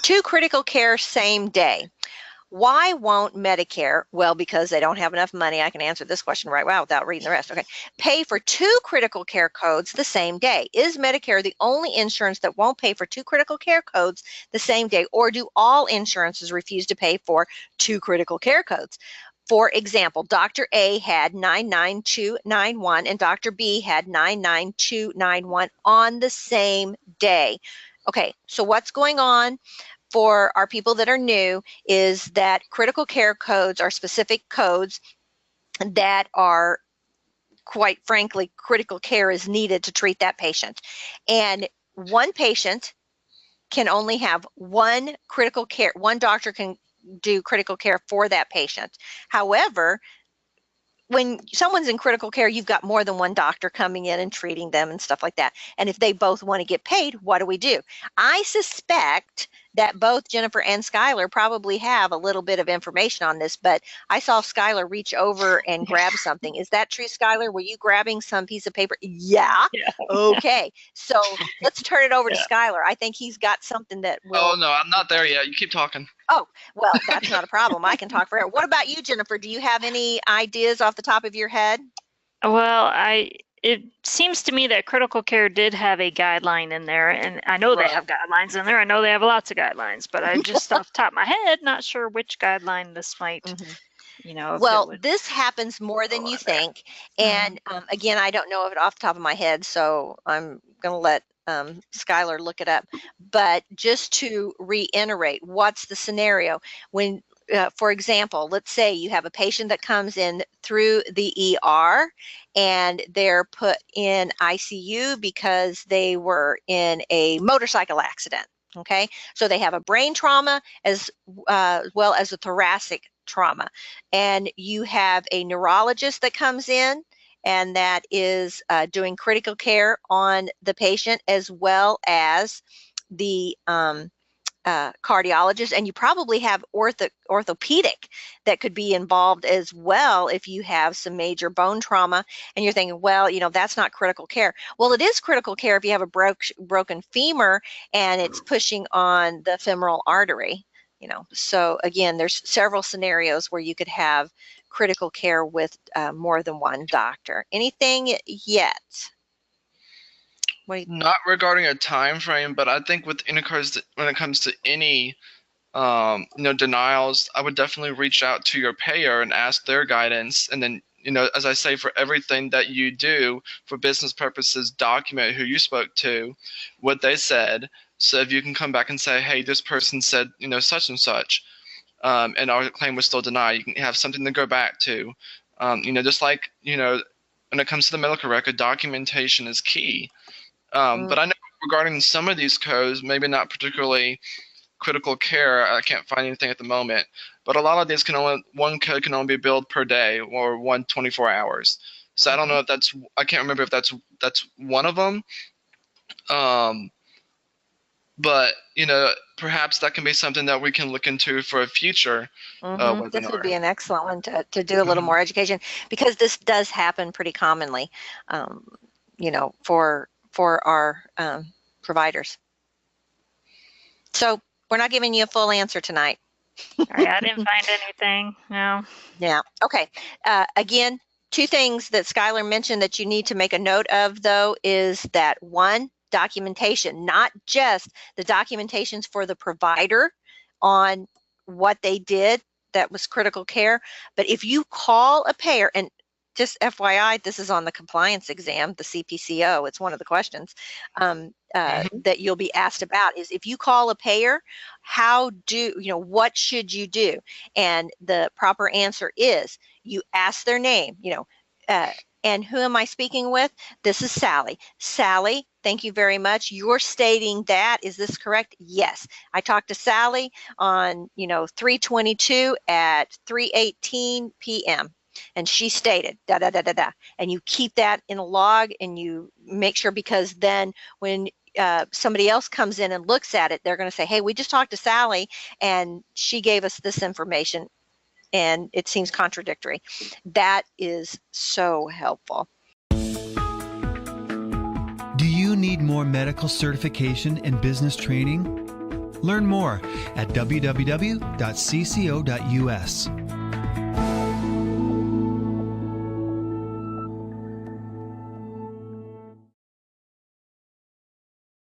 2 critical care same day. Why won't Medicare, well, because they don't have enough money, I can answer this question right now without reading the rest, okay, pay for 2 critical care codes the same day? Is Medicare the only insurance that won't pay for 2 critical care codes the same day, or do all insurances refuse to pay for 2 critical care codes? For example, Dr. A had 99291 and Dr. B had 99291 on the same day. Okay, so what's going on for our people that are new is that critical care codes are specific codes that are, quite frankly, critical care is needed to treat that patient. And one patient can only have one critical care, one doctor can do critical care for that patient. However, when someone's in critical care, you've got more than one doctor coming in and treating them and stuff like that. And if they both want to get paid, what do? I suspect that both Jennifer and Schuyler probably have a little bit of information on this, but I saw Schuyler reach over and grab something. Is that true, Schuyler? Were you grabbing some piece of paper? Yeah. Okay. So let's turn it over to Schuyler. I think he's got something that will... Oh, no, I'm not there yet. You keep talking. Oh, well, that's not a problem. I can talk forever. What about you, Jennifer? Do you have any ideas off the top of your head? Well, it seems to me that critical care did have a guideline in there, and I know they have guidelines in there. I know they have lots of guidelines, but I just off the top of my head, not sure which guideline this might, Well, this happens more than you think. And again, I don't know of it off the top of my head, so I'm going to let Schuyler look it up. But just to reiterate, what's the scenario when, for example, let's say you have a patient that comes in through the ER and they're put in ICU because they were in a motorcycle accident. Okay, so they have a brain trauma as well as a thoracic trauma, and you have a neurologist that comes in and that is doing critical care on the patient, as well as the cardiologist, and you probably have orthopedic that could be involved as well if you have some major bone trauma, and you're thinking, well, that's not critical care. Well, it is critical care if you have a broken femur and it's pushing on the femoral artery. So again, there's several scenarios where you could have critical care with more than one doctor. Anything yet? Not regarding a time frame, but I think when it comes to any denials, I would definitely reach out to your payer and ask their guidance, and then as I say, for everything that you do for business purposes, document who you spoke to, what they said. So if you can come back and say, hey, this person said, such and such, and our claim was still denied, you can have something to go back to. Just like, when it comes to the medical record, documentation is key. But I know regarding some of these codes, maybe not particularly critical care, I can't find anything at the moment, but a lot of these one code can only be billed per day or 24 hours. So I don't know if I can't remember if that's one of them. But, perhaps that can be something that we can look into for a future webinar. This would be an excellent one to do a little more education, because this does happen pretty commonly, for our providers. So we're not giving you a full answer tonight. Sorry, I didn't find anything. No. Yeah. Okay. Again, 2 things that Schuyler mentioned that you need to make a note of, though, is that 1, documentation, not just the documentations for the provider on what they did that was critical care, but if you call a payer, and just FYI, this is on the compliance exam, the CPCO, it's one of the questions that you'll be asked about, is if you call a payer, what should you do? And the proper answer is you ask their name, and who am I speaking with? This is Sally. Sally, thank you very much. You're stating that. Is this correct? Yes. I talked to Sally on, 3/22 at 3:18 p.m. and she stated da da da da da. And you keep that in a log and you make sure, because then when somebody else comes in and looks at it, they're going to say, hey, we just talked to Sally and she gave us this information and it seems contradictory. That is so helpful. Do you need more medical certification and business training? Learn more at www.cco.us.